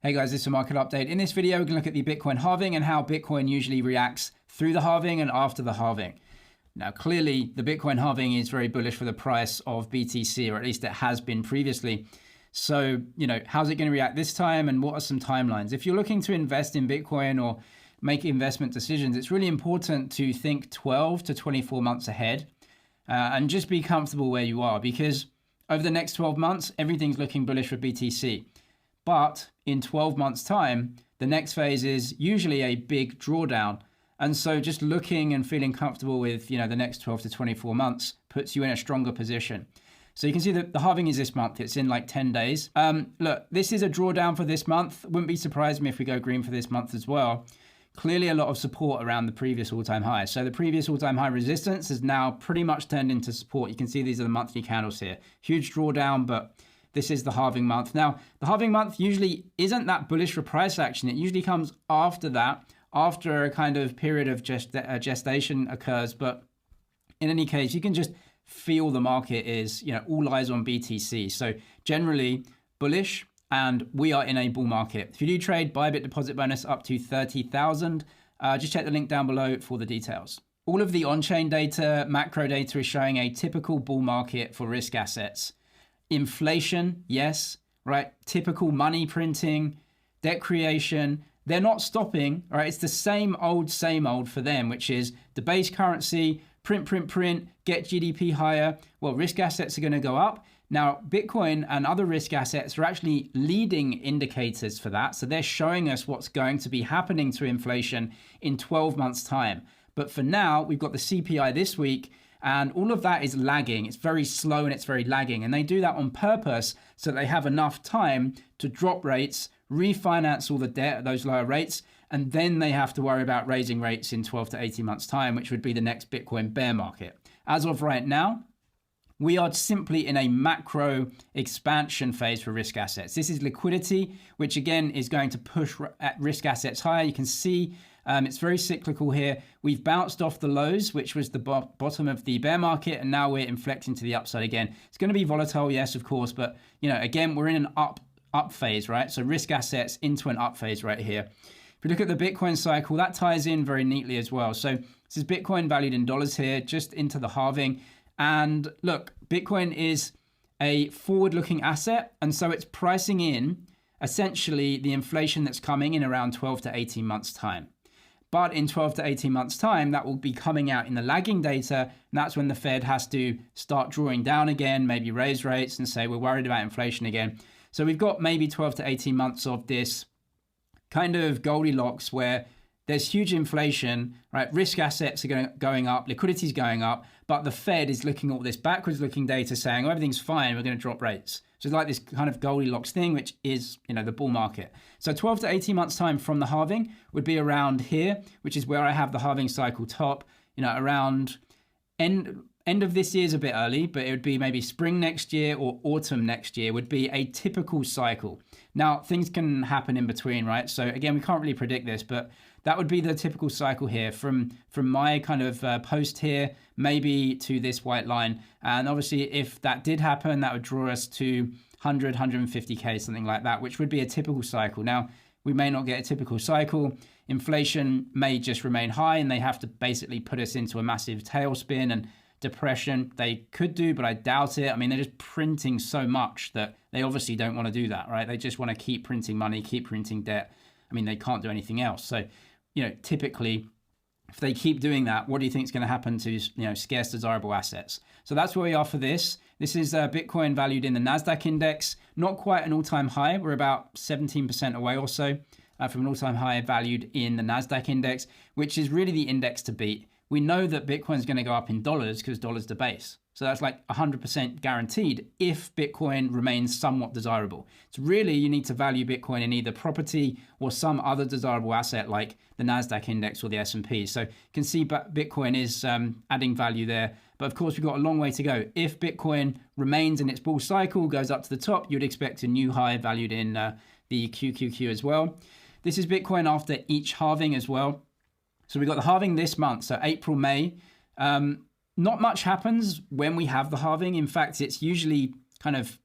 Hey guys, this is a market update. In this video, we're going to look at the Bitcoin halving and how Bitcoin usually reacts through the halving and after the halving. Now, clearly, the Bitcoin halving is very bullish for the price of BTC, or at least it has been previously. So, how's it going to react this time and what are some timelines? If you're looking to invest in Bitcoin or make investment decisions, it's really important to think 12 to 24 months ahead and just be comfortable where you are, because over the next 12 months, everything's looking bullish for BTC. But in 12 months' time, the next phase is usually a big drawdown. And so just looking and feeling comfortable with, the next 12 to 24 months puts you in a stronger position. So you can see that the halving is this month. It's in like 10 days. Look, this is a drawdown for this month. Wouldn't be surprised me if we go green for this month as well. Clearly a lot of support around the previous all-time high. So the previous all-time high resistance has now pretty much turned into support. You can see these are the monthly candles here. Huge drawdown, but this is the halving month. Now, the halving month usually isn't that bullish for price action. It usually comes after that, after a kind of period of gestation occurs. But in any case, you can just feel the market is, all eyes on BTC. So generally bullish, and we are in a bull market. If you do trade, Bybit deposit bonus up to 30,000. Just check the link down below for the details. All of the on-chain data, macro data is showing a typical bull market for risk assets. Inflation, yes, right? Typical money printing, debt creation, they're not stopping, right? It's the same old for them, which is the base currency, print, get GDP higher. Well, risk assets are going to go up. Now, Bitcoin and other risk assets are actually leading indicators for that. So they're showing us what's going to be happening to inflation in 12 months' time. But for now, we've got the CPI this week, and all of that is lagging. It's very slow and it's very lagging. And they do that on purpose so they have enough time to drop rates, refinance all the debt at those lower rates, and then they have to worry about raising rates in 12 to 18 months' time, which would be the next Bitcoin bear market. As of right now, we are simply in a macro expansion phase for risk assets. This is liquidity, which again is going to push risk assets higher. You can see it's very cyclical here. We've bounced off the lows, which was the bottom of the bear market, and now we're inflecting to the upside again. It's going to be volatile, yes, of course, but again, we're in an up phase, right? So risk assets into an up phase right here. If you look at the Bitcoin cycle, that ties in very neatly as well. So this is Bitcoin valued in dollars here, just into the halving. And look, Bitcoin is a forward-looking asset, and so it's pricing in essentially the inflation that's coming in around 12 to 18 months' time. But in 12 to 18 months' time, that will be coming out in the lagging data, and that's when the Fed has to start drawing down again, maybe raise rates and say we're worried about inflation again. So we've got maybe 12 to 18 months of this kind of Goldilocks where there's huge inflation, right? Risk assets are going up, liquidity is going up, but the Fed is looking at all this backwards-looking data saying, oh, everything's fine, we're going to drop rates. So it's like this kind of Goldilocks thing, which is, the bull market. So 12 to 18 months time from the halving would be around here, which is where I have the halving cycle top, around end of this year is a bit early, but it would be maybe spring next year or autumn next year would be a typical cycle. Now, things can happen in between, right? So again, we can't really predict this, but that would be the typical cycle here from my kind of post here, maybe to this white line. And obviously, if that did happen, that would draw us to 100, 150K, something like that, which would be a typical cycle. Now, we may not get a typical cycle. Inflation may just remain high, and they have to basically put us into a massive tailspin and depression. They could do, but I doubt it. I mean, they're just printing so much that they obviously don't want to do that, right? They just want to keep printing money, keep printing debt. I mean, they can't do anything else. So, typically, if they keep doing that, what do you think is going to happen to, scarce desirable assets? So that's where we are for this. This is Bitcoin valued in the NASDAQ index, not quite an all-time high. We're about 17% away or so from an all-time high valued in the NASDAQ index, which is really the index to beat. We know that Bitcoin is going to go up in dollars because dollars the base. So that's like 100% guaranteed if Bitcoin remains somewhat desirable. So really you need to value Bitcoin in either property or some other desirable asset like the NASDAQ index or the S&P. So you can see Bitcoin is adding value there. But of course, we've got a long way to go. If Bitcoin remains in its bull cycle, goes up to the top, you'd expect a new high valued in the QQQ as well. This is Bitcoin after each halving as well. So we've got the halving this month, so April, May. Not much happens when we have the halving. In fact, it's usually kind of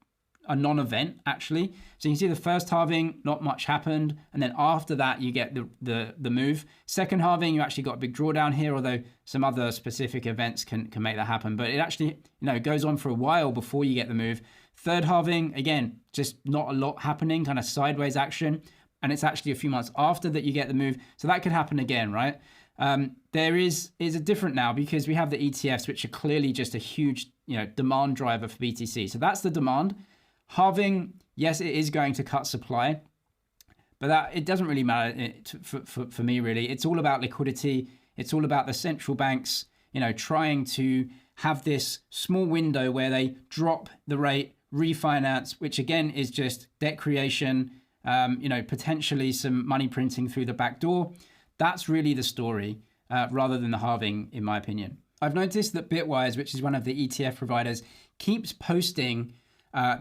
a non-event actually. So you can see the first halving, not much happened, and then after that you get the move. Second halving, you actually got a big drawdown here, although some other specific events can make that happen. But it actually, goes on for a while before you get the move. Third halving, again, just not a lot happening, kind of sideways action, and it's actually a few months after that you get the move. So that could happen again, right? There is a different now because we have the ETFs, which are clearly just a huge, demand driver for BTC. So that's the demand. Halving, yes, it is going to cut supply, but it doesn't really matter for me, really. It's all about liquidity. It's all about the central banks, trying to have this small window where they drop the rate, refinance, which again is just debt creation, potentially some money printing through the back door. That's really the story, rather than the halving, in my opinion. I've noticed that Bitwise, which is one of the ETF providers, keeps posting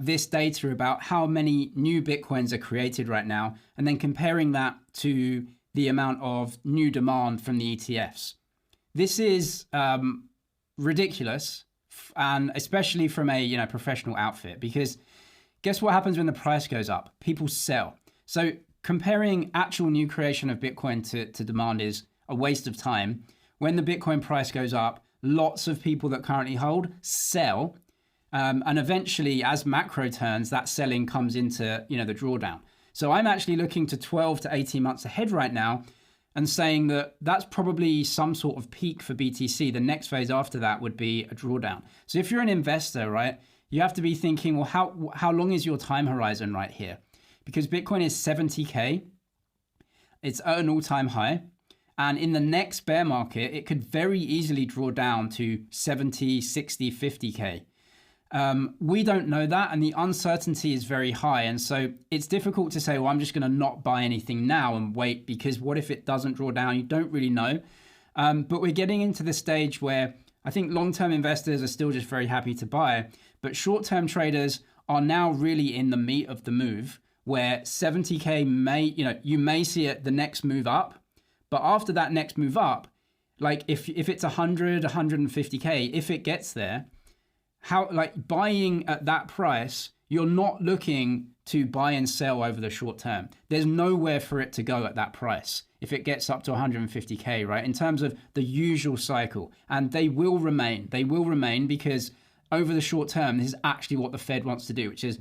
this data about how many new Bitcoins are created right now, and then comparing that to the amount of new demand from the ETFs. This is ridiculous, and especially from a professional outfit, because guess what happens when the price goes up? People sell. So comparing actual new creation of Bitcoin to demand is a waste of time. When the Bitcoin price goes up, lots of people that currently hold sell. And eventually, as macro turns, that selling comes into the drawdown. So I'm actually looking to 12 to 18 months ahead right now and saying that that's probably some sort of peak for BTC. The next phase after that would be a drawdown. So if you're an investor, right, you have to be thinking, well, how long is your time horizon right here? Because Bitcoin is 70K, it's at an all-time high. And in the next bear market, it could very easily draw down to 70, 60, 50K. We don't know that, and the uncertainty is very high. And so it's difficult to say, well, I'm just going to not buy anything now and wait, because what if it doesn't draw down? You don't really know. But we're getting into the stage where I think long-term investors are still just very happy to buy, but short-term traders are now really in the meat of the move, where 70K you may see it the next move up, but after that next move up, like if it's 100, 150K, if it gets there, buying at that price, you're not looking to buy and sell over the short term. There's nowhere for it to go at that price if it gets up to 150K, right? In terms of the usual cycle. And they will remain because over the short term, this is actually what the Fed wants to do, which is,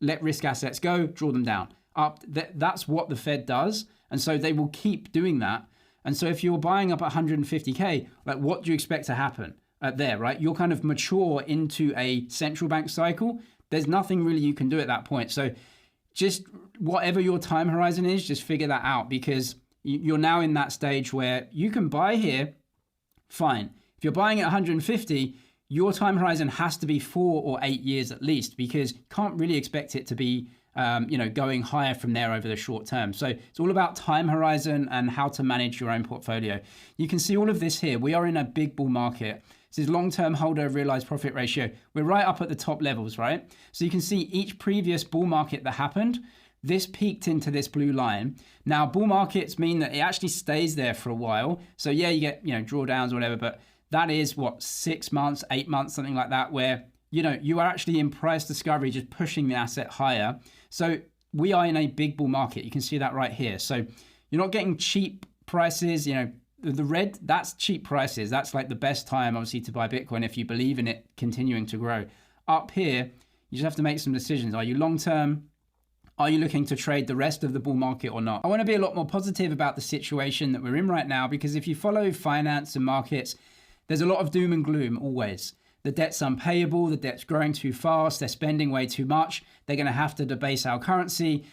let risk assets go, draw them down. That's what the Fed does. And so they will keep doing that. And so if you're buying up at 150K, what do you expect to happen there, right? You're kind of mature into a central bank cycle. There's nothing really you can do at that point. So just whatever your time horizon is, just figure that out, because you're now in that stage where you can buy here, fine. If you're buying at 150, your time horizon has to be 4 or 8 years at least, because you can't really expect it to be going higher from there over the short term. So it's all about time horizon and how to manage your own portfolio. You can see all of this here. We are in a big bull market. This is long-term holder realized profit ratio. We're right up at the top levels, right? So you can see each previous bull market that happened, this peaked into this blue line. Now, bull markets mean that it actually stays there for a while. So yeah, you get, drawdowns or whatever, but that is 6 months, 8 months, something like that, where, you are actually in price discovery, just pushing the asset higher. So we are in a big bull market. You can see that right here. So you're not getting cheap prices, the red, that's cheap prices. That's like the best time, obviously, to buy Bitcoin if you believe in it continuing to grow. Up here, you just have to make some decisions. Are you long-term? Are you looking to trade the rest of the bull market or not? I want to be a lot more positive about the situation that we're in right now, because if you follow finance and markets, there's a lot of doom and gloom always. The debt's unpayable, the debt's growing too fast, they're spending way too much, they're going to have to debase our currency,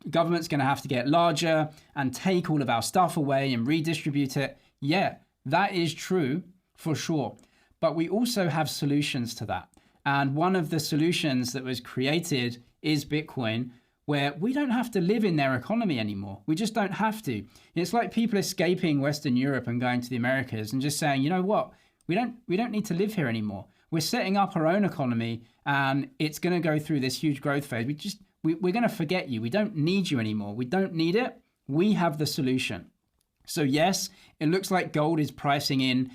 government's going to have to get larger and take all of our stuff away and redistribute it. Yeah, that is true for sure. But we also have solutions to that. And one of the solutions that was created is Bitcoin, where we don't have to live in their economy anymore. We just don't have to. It's like people escaping Western Europe and going to the Americas and just saying, you know what? We don't need to live here anymore. We're setting up our own economy, and it's going to go through this huge growth phase. We're going to forget you. We don't need you anymore. We don't need it. We have the solution. So yes, it looks like gold is pricing in,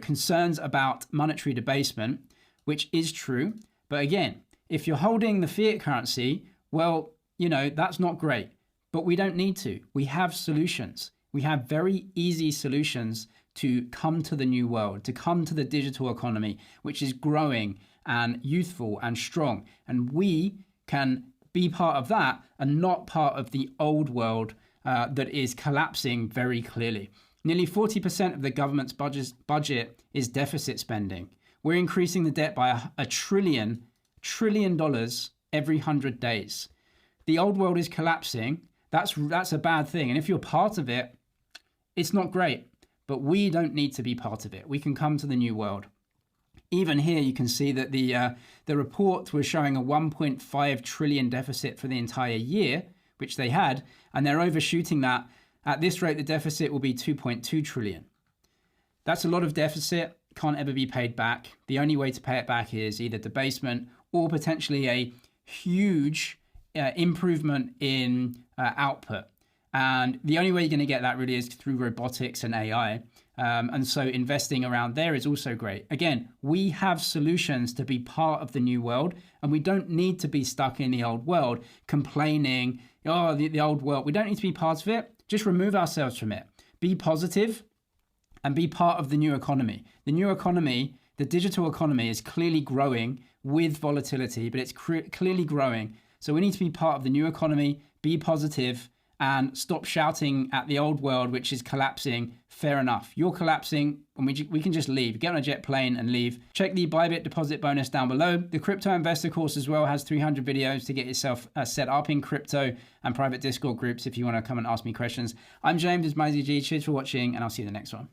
concerns about monetary debasement, which is true. But again, If you're holding the fiat currency, well, you know, that's not great, but we don't need to. We have solutions. We have very easy solutions to come to the new world, to come to the digital economy, which is growing and youthful and strong. And we can be part of that and not part of the old world that is collapsing very clearly. Nearly 40% of the government's budget is deficit spending. We're increasing the debt by a trillion dollars every 100 days. The old world is collapsing. That's a bad thing. And if you're part of it, it's not great. But we don't need to be part of it. We can come to the new world. Even here, you can see that the report was showing a 1.5 trillion deficit for the entire year, which they had, and they're overshooting that. At this rate, the deficit will be 2.2 trillion. That's a lot of deficit, can't ever be paid back. The only way to pay it back is either debasement or potentially a huge improvement in output. And the only way you're going to get that really is through robotics and AI. And so investing around there is also great. Again, we have solutions to be part of the new world, and we don't need to be stuck in the old world complaining, oh, the old world. We don't need to be part of it. Just remove ourselves from it. Be positive and be part of the new economy. The new economy, the digital economy, is clearly growing with volatility, but it's clearly growing. So we need to be part of the new economy, be positive, and stop shouting at the old world, which is collapsing. Fair enough. You're collapsing, and we can just leave. Get on a jet plane and leave. Check the Bybit deposit bonus down below. The crypto investor course as well has 300 videos to get yourself set up in crypto and private Discord groups if you want to come and ask me questions. I'm James, it's MyZG. Cheers for watching, and I'll see you in the next one.